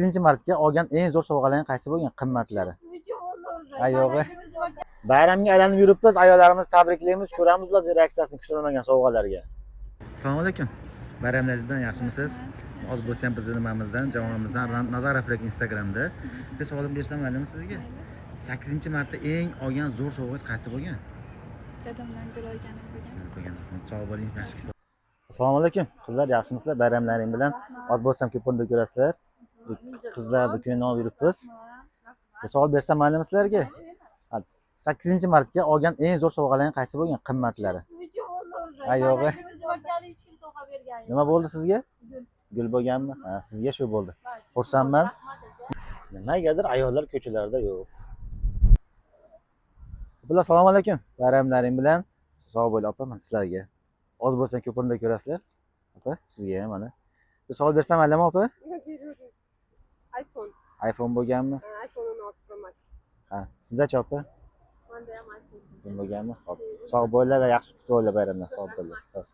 8-martga olgan eng zo'r sovg'alarning qaysi bo'lgan qimmatlari? Ayog'i. Bayramga aylanib yuribmiz, ayollarimizni tabriklaymiz, ko'ramiz ular reaksiyasini kutilmagan sovg'alarga. Assalomu alaykum. Bayramlaringizdan yaxshimisiz? Hozir bo'lsa ham bizning nimamizdan, jamoamizdan Nazarov Instagramda. Bir savol bersam maylimi sizga? 8-martda eng olgan zo'r sovg'angiz qaysi bo'lgan? Dadamdan gul olganim bo'lgan. Sog' bo'ling, tashkil. Assalomu alaykum. Qizlar, yaxshimisizlar? Bayramlaring bilan hozir bo'lsam ko'pinda ko'rasizlar. Qizlarni kuyini olib yuribmiz. Bir savol bersam maylimi sizlarga? 8-martga olgan eng zo'r sovg'alarning qaysi bo'lgan qimmatlari? Ayog'i. Hech kim sovg'a bergan yo'q. Nima bo'ldi sizga? Gul bo'lganmi? Ha, sizga shu bo'ldi. Xursandman. Nimagadir ayollar ko'chalarda yo'q. Bular assalomu alaykum. Bayramlaring bilan sog' bo'ling opa, men sizlarga. Hozir bo'lsa ko'pinda ko'rasizlar. Opa, sizga ham mana. Bir savol bersam maylimi opa? iPhone. iPhone bo'lganmi? iPhone 16 Pro Max. Ha, sizda-chi opa? Menda ham iPhone. Bo'lganmi? Xo'p. Sog' bo'linglar va yaxshi kutib olinglar bayramdan. Sog' bo'linglar.